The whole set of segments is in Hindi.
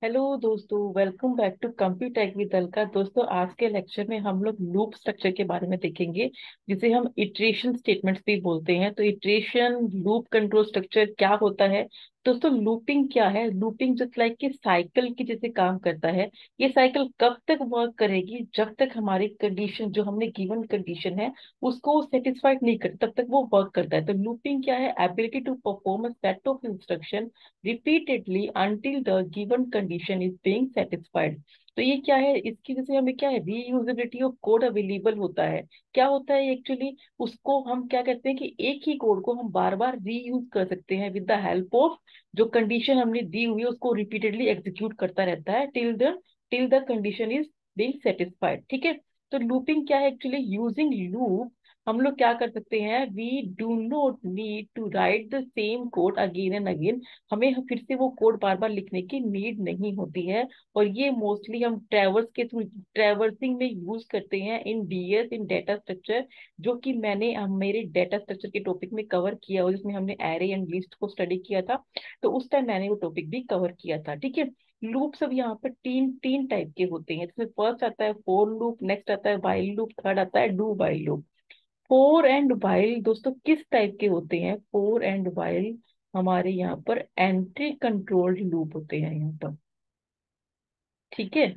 हेलो दोस्तों, welcome back to Computech with Alka. दोस्तों, आज के लेक्चर में हम लोग लूप स्ट्रक्चर के बारे में देखेंगे, जिसे हम इटरेशन स्टेटमेंट्स भी बोलते हैं। तो इटरेशन लूप कंट्रोल स्ट्रक्चर क्या होता है? दोस्तों, लूपिंग क्या है? लूपिंग जस्ट लाइक कि साइकिल की जैसे काम करता है। ये साइकिल कब तक वर्क करेगी? जब तक हमारी कंडीशन, जो हमने गिवन कंडीशन है, उसको सेटिस्फाइड नहीं करती, तब तक वो वर्क करता है। तो लूपिंग क्या है? Ability to perform a set of instruction repeatedly until the given condition is being satisfied। तो ये क्या है? इसकी जैसे हमें क्या है, रीयूजेबिलिटी ऑफ कोड अवेलेबल होता है। क्या होता है एक्चुअली? उसको हम क्या कहते हैं कि एक ही कोड को हम बार बार रीयूज कर सकते हैं विद द हेल्प ऑफ जो कंडीशन हमने दी हुई है, उसको रिपीटेडली एग्जीक्यूट करता रहता है till the condition is being satisfied. ठीक है। तो लूपिंग क्या है एक्चुअली? यूजिंग लूप हम लोग क्या कर सकते हैं, we do not need to write the same code again and again. हमें फिर से वो कोड बार बार लिखने की नीड नहीं होती है। और ये मोस्टली हम ट्रैवर्स के थ्रू, ट्रैवर्सिंग में यूज करते हैं इन डीएस, इन डेटा स्ट्रक्चर, जो कि मैंने मेरे डेटा स्ट्रक्चर के टॉपिक में कवर किया हो, जिसमें हमने एरे एंड लिस्ट को स्टडी किया था। तो उस टाइम मैंने वो टॉपिक भी कवर किया था। ठीक है। लूप सब यहाँ पर तीन तीन टाइप के होते हैं, जिसमें फर्स्ट आता है फोर लूप, नेक्स्ट आता है व्हाइल लूप, थर्ड आता है do while loop. Four and while दोस्तों किस टाइप के होते हैं? फोर एंड वाइल हमारे यहाँ पर एंट्री कंट्रोल्ड लूप होते हैं यहाँ पर। ठीक है।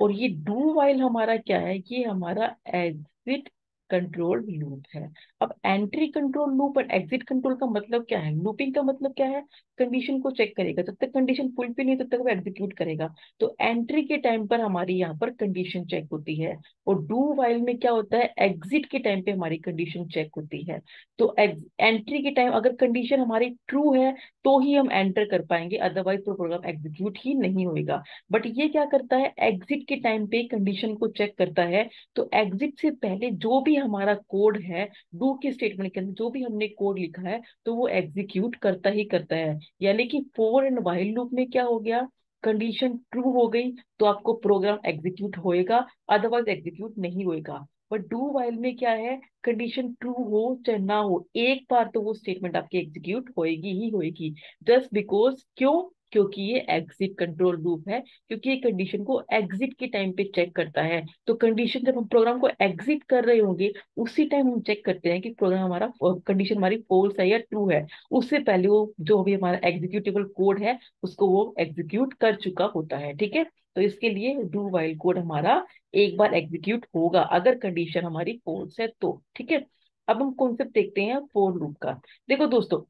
और ये डू वाइल हमारा क्या है? ये हमारा एग्जिट कंट्रोल लूप है। अब एंट्री कंट्रोल लूप और एग्जिट कंट्रोल का मतलब क्या है? लूपिंग का मतलब क्या है? कंडीशन को चेक करेगा, जब तक कंडीशन फुलफिल नहीं तब तक वो एग्जीक्यूट करेगा। तो एंट्री के टाइम पर हमारी यहाँ पर कंडीशन चेक होती है। और डू वाइल में क्या होता है? एग्जिट के टाइम पे हमारी कंडीशन चेक होती है। तो एंट्री के टाइम अगर कंडीशन हमारी ट्रू है तो ही हम एंटर कर पाएंगे, अदरवाइज तो प्रोग्राम एग्जीक्यूट ही नहीं होगा। बट ये क्या करता है? एग्जिट के टाइम पे कंडीशन को चेक करता है। तो एग्जिट से पहले जो भी हमारा कोड है, डू के स्टेटमेंट के अंदर जो भी हमने कोड लिखा है, तो वो एग्जीक्यूट करता ही करता है। यानी कि फोर एंड व्हाइल लूप में क्या हो गया? कंडीशन ट्रू हो गई तो आपको प्रोग्राम एग्जीक्यूट होएगा, अदरवाइज एग्जीक्यूट नहीं होएगा। बट डू वाइल में क्या है? कंडीशन ट्रू हो चाहे ना हो, एक बार तो वो स्टेटमेंट आपकी एग्जीक्यूट होएगी ही होएगी। जस्ट बिकॉज, क्यों? क्योंकि ये एग्जिट कंट्रोल लूप है। क्योंकि ये कंडीशन को एग्जिट के टाइम पे चेक करता है। तो कंडीशन जब हम प्रोग्राम को एग्जिट कर रहे होंगे, उसी टाइम हम चेक करते हैं कि प्रोग्राम हमारा, कंडीशन हमारी फॉल्स है या ट्रू है। उससे पहले वो जो भी हमारा एग्जीक्यूटेबल कोड है, उसको वो एग्जीक्यूट कर चुका होता है। ठीक है। तो इसके लिए डू वाइल कोड हमारा एक बार एग्जीक्यूट होगा अगर कंडीशन हमारी फॉल्स है तो। ठीक है। अब हम कॉन्सेप्ट देखते हैं फोर लूप का। देखो दोस्तों,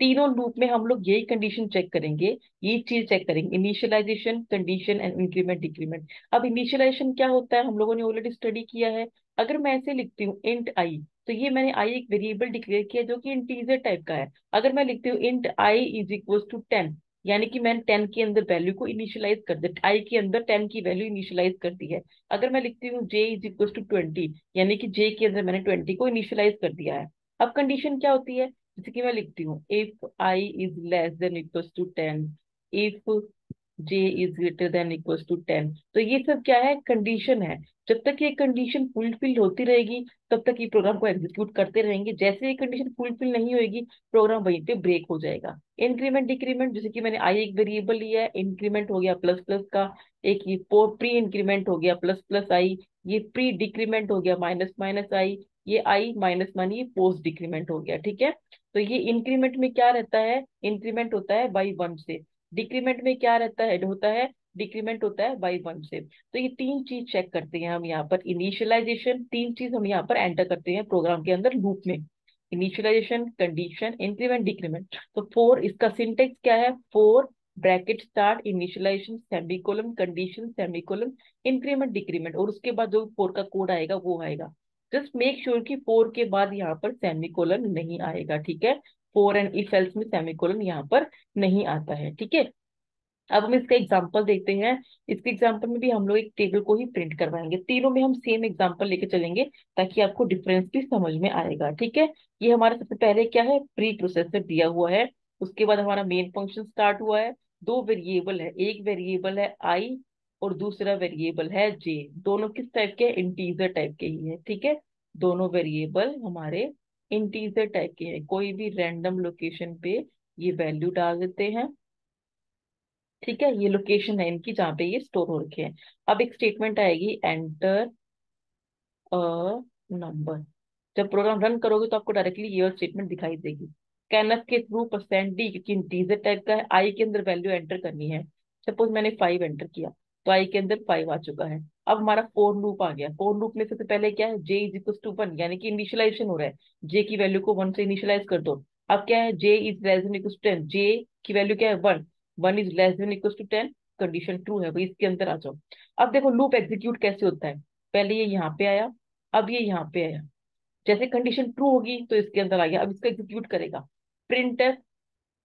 तीनों लूप में हम लोग यही कंडीशन चेक करेंगे, ये चीज चेक करेंगे, initialization, condition and increment decrement. अब इनिशियलाइजेशन क्या होता है, हम लोगों ने ऑलरेडी स्टडी किया है। अगर मैं ऐसे लिखती हूँ इंट आई, तो ये मैंने आई एक वेरिएबल डिक्लेयर किया जो कि इंटीजर टाइप का है। अगर मैं लिखती हूँ int I is equal to 10, यानी कि मैंने 10 के अंदर वैल्यू को इनिशियलाइज कर दिया, आई के अंदर 10 की वैल्यू इनिशियलाइज कर दी है। अगर मैं लिखती हूँ जे इज इक्वल टू 20, यानी कि जे के अंदर मैंने 20 को इनिशियलाइज कर दिया है। अब कंडीशन क्या होती है? जैसे कि मैं लिखती हूँ if I is less than equals to 10, if J is greater than equals to 10। तो ये सब क्या है? कंडीशन है। जब तक ये कंडीशन फुलफिल होती रहेगी तब तक ये प्रोग्राम को एग्जीक्यूट करते रहेंगे। जैसे ये कंडीशन फुलफिल नहीं होगी, प्रोग्राम वहीं पे ब्रेक हो जाएगा। इंक्रीमेंट डिक्रीमेंट, जैसे कि मैंने आई एक वेरिएबल लिया है, इंक्रीमेंट हो गया प्लस प्लस का, एक ये प्री इंक्रीमेंट हो गया प्लस प्लस आई, ये प्री डिक्रीमेंट हो गया माइनस माइनस आई, ये आई माइनस मानी पोस्ट डिक्रीमेंट हो गया। ठीक है। तो ये इंक्रीमेंट में क्या रहता है? इंक्रीमेंट होता है बाई वन से। डिक्रीमेंट में क्या रहता है? होता है डिक्रीमेंट होता है बाई वन से। तो ये तीन चीज चेक करते हैं हम यहाँ पर, इनिशियलाइजेशन, तीन चीज हम यहाँ पर एंटर करते हैं प्रोग्राम के अंदर लूप में, इनिशियलाइजेशन, कंडीशन, इंक्रीमेंट, डिक्रीमेंट। तो फोर, इसका सिंटेक्स क्या है? For bracket start, initialization semicolon, condition semicolon, increment decrement, और उसके बाद जो फोर का कोड आएगा वो आएगा। जस्ट मेक श्योर कि फोर के बाद यहाँ पर सेमीकोलन नहीं आएगा। ठीक है। फोर एंड इफ एल्स में सेमीकोलन यहाँ पर नहीं आता है। ठीक है। अब हम इसका एग्जांपल देखते हैं। इसके एग्जांपल में भी हम लोग एक टेबल को ही प्रिंट करवाएंगे, तीनों में हम सेम एग्जांपल लेके चलेंगे ताकि आपको डिफरेंस भी समझ में आएगा। ठीक है। ये हमारा सबसे पहले क्या है? प्री प्रोसेसर दिया हुआ है। उसके बाद हमारा मेन फंक्शन स्टार्ट हुआ है। दो वेरिएबल है, एक वेरिएबल है आई और दूसरा वेरिएबल है जे। दोनों किस टाइप के? इंटीजर टाइप के ही है। ठीक है। दोनों वेरिएबल हमारे इंटीजर टाइप के हैं, कोई भी रैंडम लोकेशन पे ये वैल्यू डाल देते हैं। ठीक है, ये लोकेशन है इनकी जहाँ पे ये स्टोर हो रखे हैं। अब एक स्टेटमेंट आएगी, एंटर अ नंबर। जब प्रोग्राम रन करोगे तो आपको डायरेक्टली ये स्टेटमेंट दिखाई देगी। स्कैनफ के थ्रू परसेंट डी, क्योंकि इंटीजर टाइप का है, आई के अंदर वैल्यू एंटर करनी है। सपोज मैंने 5 एंटर किया, तो आई के अंदर 5 आ चुका है। अब हमारा फोर लूप आ गया। फोर लूप में सबसे पहले क्या है, जे इज इक्वल टू 1, यानी कि इनिशियलाइजेशन हो रहा है। जे की वैल्यू को 1 से इनिशियलाइज कर दो। अब क्या है, J is less than equal to 10, J की वैल्यू क्या है 1, 1 is less than equal to 10, condition true है भाई, इसके अंदर आ जाओ। अब देखो लूप एग्जीक्यूट कैसे होता है, पहले ये यहाँ पे आया, अब ये यहाँ पे आया। जैसे कंडीशन ट्रू होगी तो इसके अंदर आ गया, अब इसको एग्जीक्यूट करेगा। Print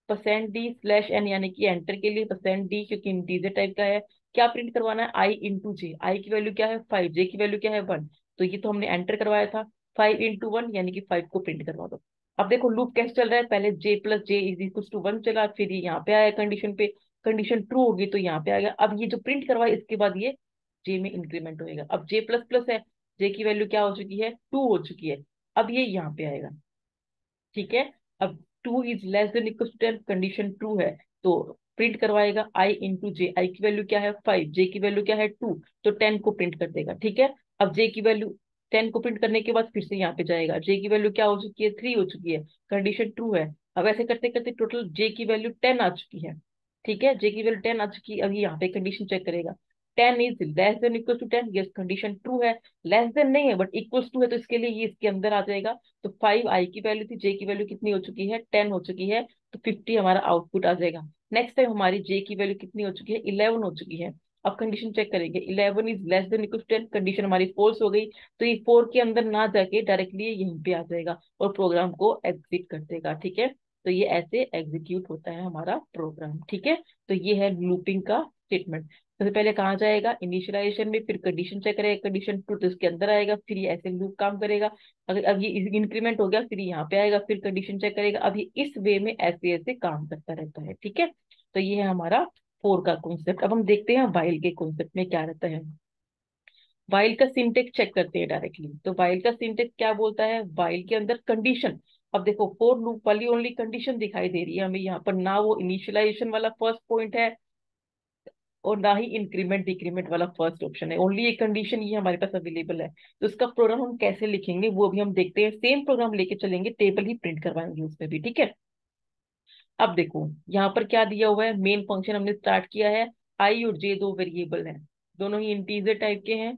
percent D slash N, यानी कि एंटर के लिए परसेंट डी, क्योंकि इंटीजर टाइप का है। क्या प्रिंट करवाना है, आई इंटू जे, आई की वैल्यू क्या है 5, जे की वैल्यू क्या है 1, तो ये तो हमने एंटर करवाया था। 5 इंटू 1 यानी कि 5 को प्रिंट करवा दो। अब देखो लूप कैसे चल रहा है, पहले J plus J is equal to 1 चला, फिर ये यहाँ पे आया कंडीशन पे, कंडीशन ट्रू होगी तो यहाँ पे आ गया। अब ये जो प्रिंट करवाया इसके बाद ये जे में इंक्रीमेंट होएगा। अब जे प्लस प्लस है, जे की वैल्यू क्या हो चुकी है 2 हो चुकी है। अब ये यहाँ पे आएगा, ठीक है। अब 2 is less than equal to 10, condition true है, तो प्रिंट करवाएगा आई इंटू जे, आई की वैल्यू क्या है 5, जे की वैल्यू क्या है 2, तो 10 को प्रिंट कर देगा, ठीक है। अब जे की वैल्यू 10 को प्रिंट करने के बाद फिर से यहाँ पे जाएगा, जे की वैल्यू क्या हो चुकी है 3 हो चुकी है, कंडीशन ट्रू है। अब ऐसे करते करते टोटल जे की वैल्यू 10 आ चुकी है, ठीक है, जे की वैल्यू 10 आ चुकी है। अब ये यहाँ पे कंडीशन चेक करेगा, 10 is less than equal to 10, yes condition true है। लेस देन नहीं है बट इक्वल्स टू है, तो इसके लिए ये इसके अंदर आ जाएगा। तो 5 आई की वैल्यू थी, जे की वैल्यू कितनी हो चुकी है 10 हो चुकी है, तो 50 हमारा आउटपुट आ जाएगा। नेक्स्ट टाइम हमारी जे की वैल्यू कितनी हो चुकी है 11 हो चुकी है। अब कंडीशन चेक करेंगे, 11 is less than equal to 10, condition हमारी फोल्स हो गई, तो ये 4 के अंदर ना जाके डायरेक्टली यहीं पे आ जाएगा और प्रोग्राम को एग्जिट कर देगा, ठीक है। तो ये ऐसे एग्जीक्यूट होता है हमारा प्रोग्राम, ठीक है। तो ये है लूपिंग का स्टेटमेंट। सबसे पहले कहाँ जाएगा, इनिशियलाइजेशन में, फिर कंडीशन चेक करेगा, कंडीशन ट्रू तो इसके अंदर आएगा, फिर ये ऐसे लूप काम करेगा। अगर अब ये इंक्रीमेंट हो गया फिर यहाँ पे आएगा, फिर कंडीशन चेक करेगा। अब ये इस वे में ऐसे ऐसे काम करता रहता है, ठीक है। तो ये है हमारा फोर का कॉन्सेप्ट। अब हम देखते हैं वाइल के कॉन्सेप्ट में क्या रहता है। वाइल का सिंटेक्स चेक करते हैं डायरेक्टली। तो वाइल का सिंटेक्स क्या बोलता है, वाइल के अंदर कंडीशन, अब देखो फोर लूप वाली ओनली कंडीशन दिखाई दे रही है हमें यहाँ पर, ना वो इनिशियलाइजेशन वाला फर्स्ट पॉइंट है और ना ही इंक्रीमेंट डिक्रीमेंट वाला फर्स्ट ऑप्शन है, ओनली एक कंडीशन ये हमारे पास अवेलेबल है। तो इसका प्रोग्राम हम कैसे लिखेंगे वो भी हम देखते हैं, सेम प्रोग्राम लेके चलेंगे, टेबल ही प्रिंट करवाएंगे उसमें भी, ठीक है। अब देखो यहाँ पर क्या दिया हुआ है, मेन फंक्शन हमने स्टार्ट किया है, आई और जे दो वेरिएबल हैं, दोनों ही इंटीजर टाइप के हैं।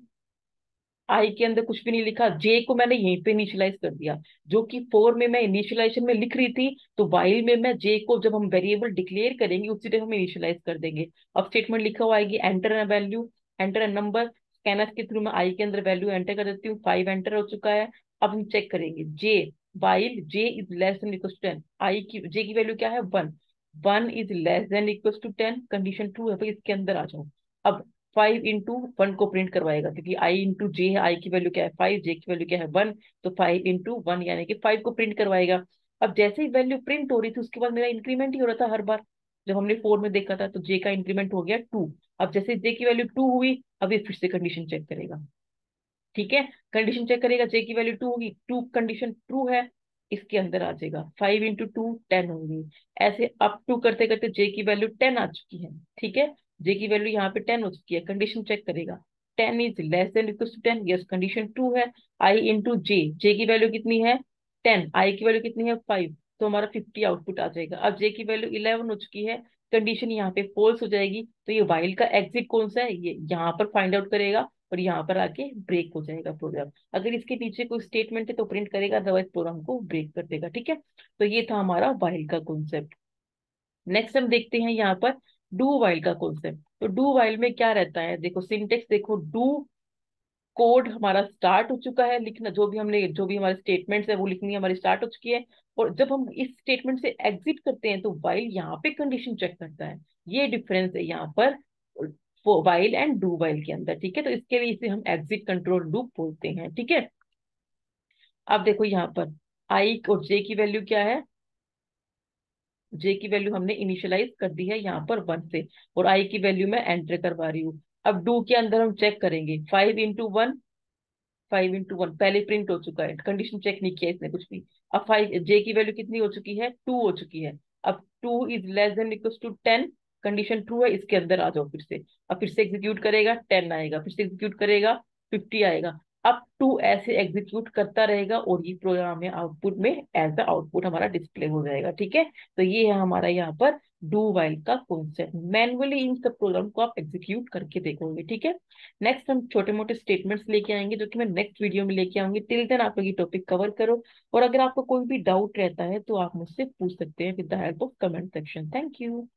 आई के अंदर कुछ भी नहीं लिखा, जे को मैंने यहीं पे इनिशियलाइज कर दिया, जो कि फोर में मैं इनिशियलाइजेशन में लिख रही थी, तो वाइल में मैं जे को जब हम वेरिएबल डिक्लेयर करेंगे उसी टाइम हम इनिशियलाइज कर देंगे। अब स्टेटमेंट लिखा हुआ आएगी, enter a value, enter a number, scanner के थ्रू मैं आई के अंदर वैल्यू एंटर कर देती हूँ, 5 एंटर हो चुका है। अब हम चेक करेंगे J, while J is less than equal to 10, I की जे की वैल्यू क्या है 1, 1 is less than equal to 10, condition true है भाई, इसके अंदर आ जाओ। अब 5 इंटू 1 को प्रिंट करवाएगा, क्योंकि आई इंटू जे है, आई की वैल्यू क्या है 5, जे की वैल्यू क्या है 1, तो 5 इंटू 1 यानी कि 5 को प्रिंट करवाएगा। अब जैसे ही वैल्यू प्रिंट हो रही थी उसके बाद मेरा इंक्रीमेंट ही हो रहा था हर बार, जब हमने 4 में देखा था तो जे का इंक्रीमेंट हो गया 2। अब जैसे जे की वैल्यू 2 हुई, अब ये फिर से कंडीशन चेक करेगा, ठीक है। कंडीशन चेक करेगा, जे की वैल्यू 2 होगी, 2 कंडीशन ट्रू है, इसके अंदर आ जाएगा, 5 इंटू 2 10 होगी। ऐसे अप टू करते करते जे की वैल्यू 10 आ चुकी है, ठीक है, जे की वैल्यू यहाँ पे 10 हो चुकी है, कंडीशन चेक करेगा, 10 is less than equal to 10, yes condition true है। आई इंटू जे, जे की वैल्यू कितनी है 10, आई की वैल्यू कितनी है 5, तो हमारा 50 आउटपुट आ जाएगा। अब जे की वैल्यू 11 हो चुकी है, कंडीशन यहाँ पे फॉल्स हो जाएगी, तो ये वाइल का एग्जिट कौन सा है, ये यहाँ पर फाइंड आउट करेगा और यहाँ पर आके ब्रेक हो जाएगा प्रोग्राम। अगर इसके नीचे कोई स्टेटमेंट है तो प्रिंट करेगा, अदरवाइज प्रोग्राम को ब्रेक कर देगा, ठीक है। तो ये था हमारा वाइल का कॉन्सेप्ट। नेक्स्ट हम देखते हैं यहाँ पर डू वाइल का कॉन्सेप्ट। तो डू वाइल में क्या रहता है, देखो सिंटेक्स देखो, डू कोड हमारा स्टार्ट हो चुका है लिखना, जो भी हमने जो भी हमारे स्टेटमेंट्स है वो लिखनी हमारी स्टार्ट हो चुकी है, और जब हम इस स्टेटमेंट से एग्जिट करते हैं तो वाइल यहाँ पे कंडीशन चेक करता है। ये डिफरेंस है यहाँ पर वाइल एंड डू वाइल के अंदर, ठीक है। तो इसके लिए इसे हम एग्जिट कंट्रोल लूप बोलते हैं, ठीक है। अब देखो यहाँ पर आई और जे की वैल्यू क्या है, जे की वैल्यू हमने इनिशियलाइज कर दी है यहाँ पर 1 से, और आई की वैल्यू मैं एंटर करवा रही हूँ। अब डू के अंदर हम चेक करेंगे, 5 इंटू 1, 5 इंटू 1 पहले प्रिंट हो चुका है, कंडीशन चेक नहीं किया इसने कुछ भी। अब 5 जे की वैल्यू कितनी हो चुकी है 2 हो चुकी है। अब 2 is less than equal to 10, condition true है, इसके अंदर आ जाओ फिर से। अब फिर से एग्जीक्यूट करेगा, 10 आएगा, फिर से एग्जीक्यूट करेगा, 50 आएगा। अप टू ऐसे एग्जीक्यूट करता रहेगा और ये प्रोग्राम में आउटपुट में एज द आउटपुट हमारा डिस्प्ले हो जाएगा। ठीक है, तो ये है हमारा यहाँ पर डू वाइल का कॉन्सेप्ट। मैनुअली इन सब प्रोग्राम को आप एग्जीक्यूट करके देखोगे। ठीक है, नेक्स्ट हम छोटे मोटे स्टेटमेंट्स लेके आएंगे जो कि मैं नेक्स्ट वीडियो में लेके आऊंगी। टिल देन आप लोग ये टॉपिक कवर करो, और अगर आपको कोई भी डाउट रहता है तो आप मुझसे पूछ सकते हैं with the help of comment section. Thank you.